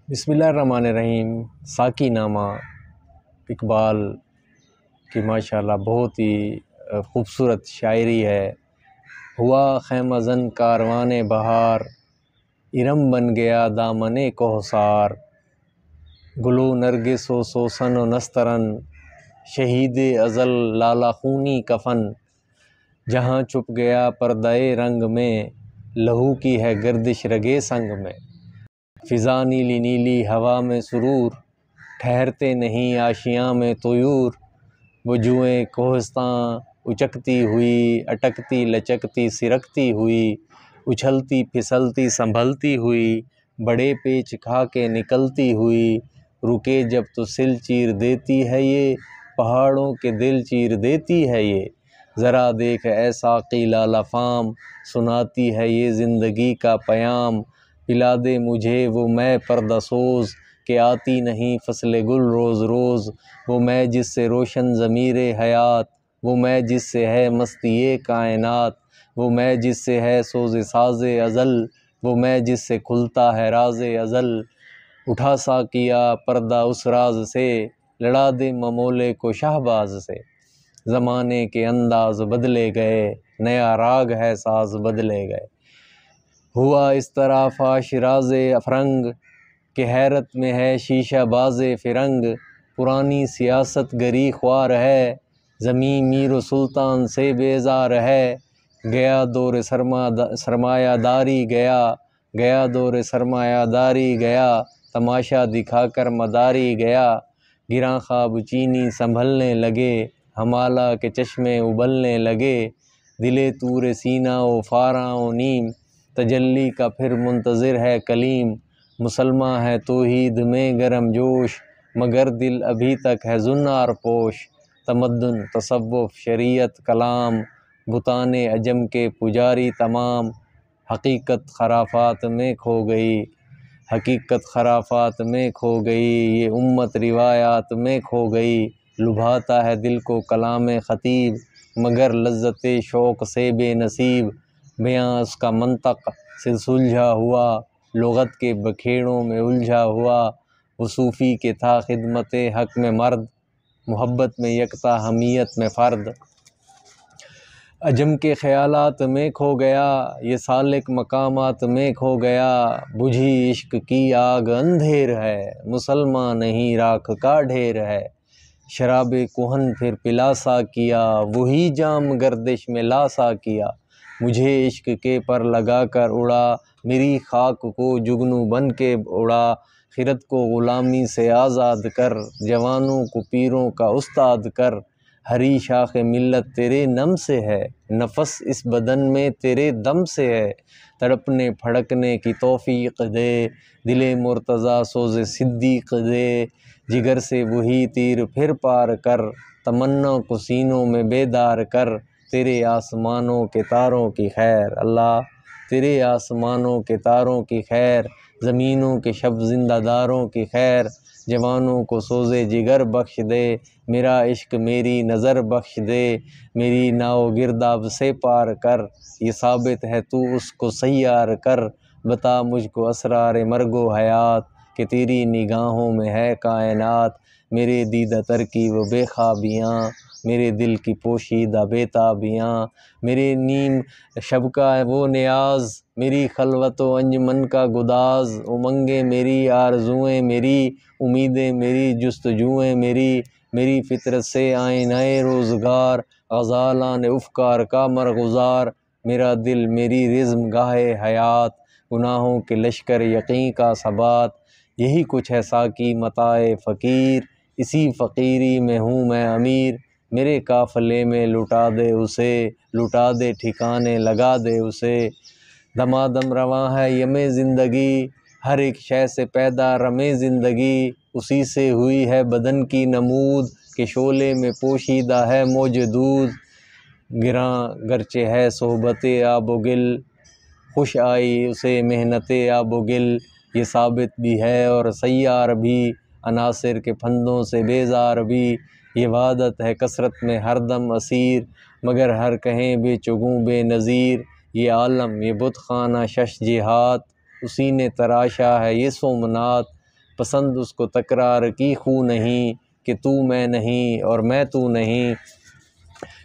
بسم اللہ الرحمن الرحیم۔ ساقی نامہ اقبال کی ماشاءاللہ بہت ہی خوبصورت شاعری ہے۔ ہوا خیمہ زن کاروان بہار، ارم بن گیا دامن کوہسار، گلو نرگس و سوسن و نسترن، شہید ازل لالا خونی کفن، جہاں چھپ گیا پردہ رنگ میں، لہو کی ہے گردش رگے سنگ میں، فضا نیلی نیلی ہوا میں سرور، ٹھہرتے نہیں آشیاں میں طیور، وجوہیں کوہستاں اچکتی ہوئی، اٹکتی لچکتی سرکتی ہوئی، اچھلتی پھسلتی سنبھلتی ہوئی، بڑے پیچ کھا کے نکلتی ہوئی، رکے جب تو سل چیر دیتی ہے یہ، پہاڑوں کے دل چیر دیتی ہے یہ، ذرا دیکھ اے ساقی لالا فام، سناتی ہے یہ زندگی کا پیام، پلا دے مجھے وہ میں پردہ سوز، کہ آتی نہیں فصل گل روز روز، وہ میں جس سے روشن ضمیر حیات، وہ میں جس سے ہے مستی کائنات، وہ میں جس سے ہے سوز ساز ازل، وہ میں جس سے کھلتا ہے راز ازل، اٹھا ساقیا پردہ اس راز سے، لڑا دے ممولے کو شہباز سے، زمانے کے انداز بدلے گئے، نیا راگ ہے ساز بدلے گئے، ہوا اس طرح فاش راز افرنگ، کہ حیرت میں ہے شیشہ باز فرنگ، پرانی سیاست گری خوار ہے، زمیں میر و سلطان سے بیزار ہے، گیا دور سرمایہ داری گیا دور سرمایہ داری گیا، تماشا دکھا کر مداری گیا، گراں خواب چینی سنبھلنے لگے، ہمالہ کے چشمے ابلنے لگے، دلے طور سینہ و فاراں و نیم، تجلی کا پھر منتظر ہے کلیم، مسلماں ہے توحید میں گرم جوش، مگر دل ابھی تک ہے زنار پوش، تمدن تصوف شریعت کلام، بتان عجم کے پجاری تمام، حقیقت خرافات میں کھو گئی، حقیقت خرافات میں کھو گئی، یہ امت روایات میں کھو گئی، لبھاتا ہے دل کو کلام خطیب، مگر لذت شوق سے بے نصیب، بیاں اس کا منطق سے سلجھا ہوا، لغت کے بکھیڑوں میں الجھا ہوا، وہ صوفی کے تھا خدمت حق میں مرد، محبت میں یکتا حمیت میں فرد، عجم کے خیالات میں کھو گیا، یہ سالک مقامات میں کھو گیا، بجھی عشق کی آگ اندھیر ہے، مسلمان نہیں راکھ کا ڈھیر ہے، شراب کہن پھر پلا سا کیا، وہی جام گردش میں لا سا کیا، مجھے عشق کے پر لگا کر اڑا، میری خاک کو جگنو بن کے اڑا، خرد کو غلامی سے آزاد کر، جوانوں کو پیروں کا استاد کر، ہری شاخ ملت تیرے نم سے ہے، نفس اس بدن میں تیرے دم سے ہے، تڑپنے پھڑکنے کی توفیق دے، دل مرتضیٰ سوز صدیق دے، جگر سے وہی تیر پھر پار کر، تمنا کو سینوں میں بیدار کر، تیرے آسمانوں کے تاروں کی خیر، اللہ تیرے آسمانوں کے تاروں کی خیر، زمینوں کے شب زندہ داروں کی خیر، جوانوں کو سوز جگر بخش دے، میرا عشق میری نظر بخش دے، میری ناؤ گرداب سے پار کر، یہ ثابت ہے تو اس کو سیار کر، بتا مجھ کو اسرار مرگ و حیات، کہ تیری نگاہوں میں ہے کائنات، میرے دیدہ تر کی وہ بے خوابیاں، میرے دل کی پوشیدہ بے تابیاں، میرے نیم شب کا وہ نیاز، میری خلوت و انجمن کا گداز، امنگیں میری آرزوئیں میری، امیدیں میری جستجوئیں میری، میری فطرت سے آئینہ روزگار، غزالان افکار کا مرغزار، میرا دل میری رزم گاہ حیات، گناہوں کے لشکر یقین کا ثبات، یہی کچھ ہے ساقی متاع فقیر، اسی فقیری میں ہوں میں امیر، میرے قافلے میں لٹا دے اسے، لٹا دے ٹھکانے لگا دے اسے، دمادم رواں ہے یم زندگی، ہر ایک شے سے پیدا رم زندگی، اسی سے ہوئی ہے بدن کی نمود، کہ شعلے میں پوشیدہ ہے موج دود، گراں گرچہ ہے صحبت آب و گل، خوش آئی اسے محنت آب و گل، یہ ثابت بھی ہے اور سیار بھی، عناصر کے پھندوں سے بیزار بھی، یہ وحدت ہے کثرت میں ہر دم اسیر، مگر ہر کہیں بے چگوں بے نظیر، یہ عالم یہ بت خانہ شش جہات، اسی نے تراشا ہے یہ سومنات، پسند اس کو تکرار کی خو نہیں، کہ تو میں نہیں اور میں تو نہیں،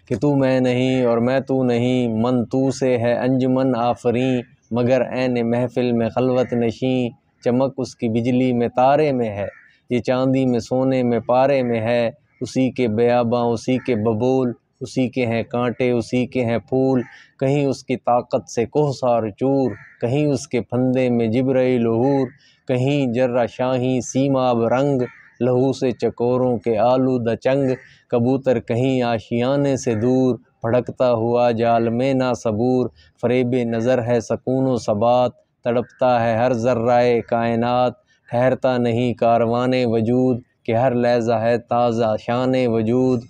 کہ تو میں نہیں اور میں تو نہیں، من تو سے ہے انجمن آفریں، مگر عین محفل میں خلوت نشیں، چمک اس کی بجلی میں تارے میں ہے، یہ چاندی میں سونے میں پارے میں ہے، اسی کے بیاباں اسی کے ببول، اسی کے ہیں کانٹے اسی کے ہیں پھول، کہیں اس کی طاقت سے کوہسار چور، کہیں اس کے پھندے میں جبرائیل حور، کہیں جرہ شاہی سیماب رنگ، لہو سے چکوروں کے آلودہ چنگ، کبوتر کہیں آشیانے سے دور، بھڑکتا ہوا جال میں نا صبور، فریب نظر ہے سکون و ثبات، تڑپتا ہے ہر ذرۂ کائنات، ٹھہرتا نہیں کاروان وجود، کہ ہر لحظہ ہے تازہ شان وجود،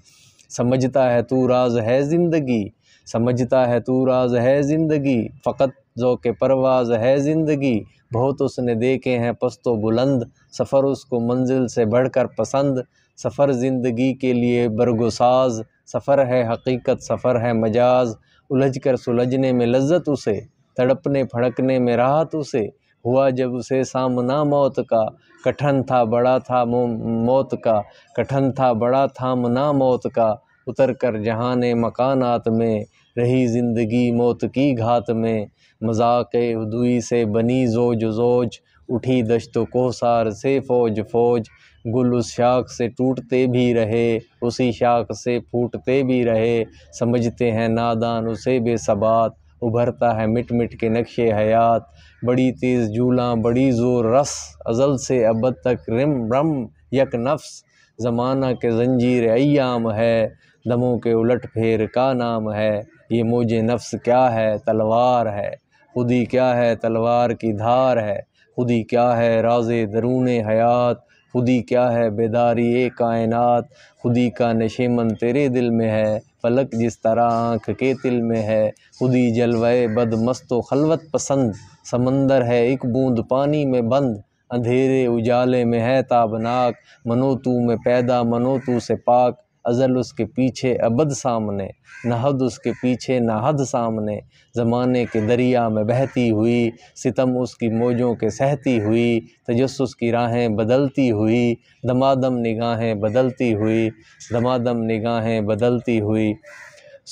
سمجھتا ہے تو راز ہے زندگی، سمجھتا ہے تو راز ہے زندگی، فقط ذوق پرواز ہے زندگی، بہت اس نے دیکھے ہیں پست و بلند، سفر اس کو منزل سے بڑھ کر پسند، سفر زندگی کے لیے برگ و ساز، سفر ہے حقیقت سفر ہے مجاز، الجھ کر سلجھنے میں لذت اسے، تڑپنے پھڑکنے میں راحت اسے، ہوا جب اسے سامنا موت کا، کٹھن تھا بڑا تھا موت کا، کٹھن تھا بڑا تھامنا موت کا، اتر کر جہان مکانات میں، رہی زندگی موت کی گھات میں، مذاق ہدوئی سے بنی زوج زوج، اٹھی دشت و کوثار سے فوج فوج، گل اس شاخ سے ٹوٹتے بھی رہے، اسی شاخ سے پھوٹتے بھی رہے، سمجھتے ہیں نادان اسے بے ثبات، ابھرتا ہے مٹ مٹ کے نقش حیات، بڑی تیز جولاں بڑی زور رس، ازل سے ابد تک رم رم یک نفس، زمانہ کے زنجیر ایام ہے، دموں کے الٹ پھیر کا نام ہے، یہ موج نفس کیا ہے تلوار ہے، خودی کیا ہے تلوار کی دھار ہے، خودی کیا ہے راز درون حیات، خودی کیا ہے بیداری کائنات، خودی کا نشیمن تیرے دل میں ہے، فلک جس طرح آنکھ کے تل میں ہے، خودی جلوے بد مست و خلوت پسند، سمندر ہے ایک بوند پانی میں بند، اندھیرے اجالے میں ہے تابناک، منو تو میں پیدا منو تو سے پاک، ازل اس کے پیچھے ابد سامنے، نہ حد اس کے پیچھے نہ حد سامنے، زمانے کے دریا میں بہتی ہوئی، ستم اس کی موجوں کے سہتی ہوئی، تجسس کی راہیں بدلتی ہوئی، دمادم نگاہیں بدلتی ہوئی، دمادم نگاہیں بدلتی ہوئی،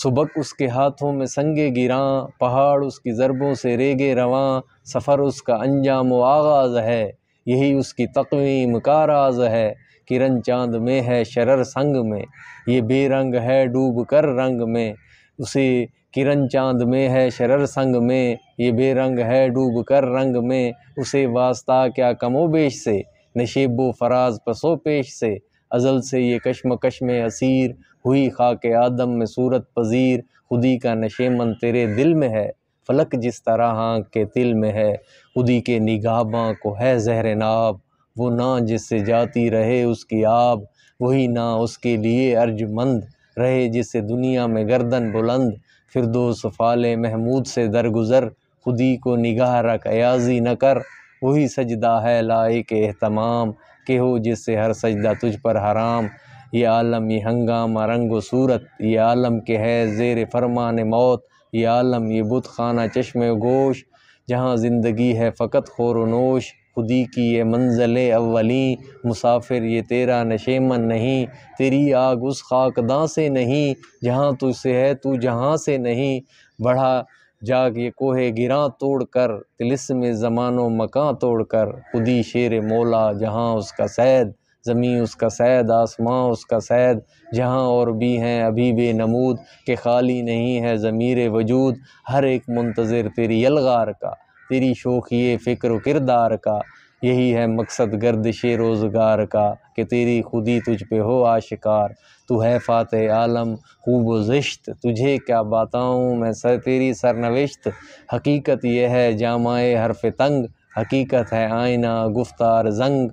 سبک اس کے ہاتھوں میں سنگے گراں، پہاڑ اس کی ضربوں سے ریگے رواں، سفر اس کا انجام و آغاز ہے، یہی اس کی تقویم کا راز ہے، کرن چاند میں ہے شرر سنگ میں، یہ بے رنگ ہے ڈوب کر رنگ میں، اسے کرن چاند میں ہے شرر سنگ میں، یہ بے رنگ ہے ڈوب کر رنگ میں، اسے واسطہ کیا کم و بیش سے، نشیب و فراز پس و پیش سے، ازل سے یہ کشمکش میں اسیر، ہوئی خاک آدم میں صورت پذیر، خودی کا نشیمن تیرے دل میں ہے، فلک جس طرح آنکھ کے تل میں ہے، خودی کے نگہباں کو ہے زہر ناب، وہ ناں جس سے جاتی رہے اس کی آب، وہی ناں اس کے لیے ارجمند، رہے جس سے دنیا میں گردن بلند، فردوس فال محمود سے درگزر، خودی کو نگاہ رکھ ایازی نہ کر، وہی سجدہ ہے لائق اہتمام، کہ ہو جس سے ہر سجدہ تجھ پر حرام، یہ عالم یہ ہنگامہ رنگ و صورت، یہ عالم کہ ہے زیر فرمان موت، یہ عالم یہ بت خانہ چشم گوش، جہاں زندگی ہے فقط خور و نوش، خودی کی یہ منزل اولیں، مسافر یہ تیرا نشیمن نہیں، تیری آگ اس خاکداں سے نہیں، جہاں تجھ سے ہے تو جہاں سے نہیں، بڑھا جاگ یہ کوہ گراں توڑ کر، طلسم زمان و مکاں توڑ کر، خودی شیر مولا جہاں اس کا صید، زمیں اس کا صید آسماں اس کا صید، جہاں اور بھی ہیں ابھی بے نمود، کہ خالی نہیں ہے ضمیر وجود، ہر ایک منتظر تیری یلغار کا، تیری شوخی فکر و کردار کا، یہی ہے مقصد گردش روزگار کا، کہ تیری خودی تجھ پہ ہو آشکار، تو ہے فاتح عالم خوب و زشت، تجھے کیا بتاؤں میں تیری سرنوشت، حقیقت یہ ہے جامع حرف تنگ، حقیقت ہے آئینہ گفتار زنگ،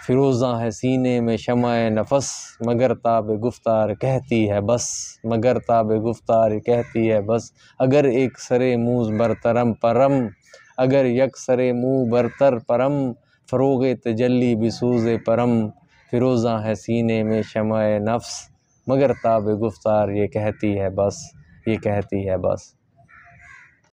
فروزاں ہے سینے میں شمع نفس، مگر تاب گفتار کہتی ہے بس، مگر تاب گفتار کہتی ہے بس، اگر ایک سرے موز برترم پرم، اگر یک سرے منہ برتر پرم، فروغ تجلی بسوز پرم، فروزاں ہے سینے میں شمع نفس، مگر تاب گفتار یہ کہتی ہے بس، یہ کہتی ہے بس۔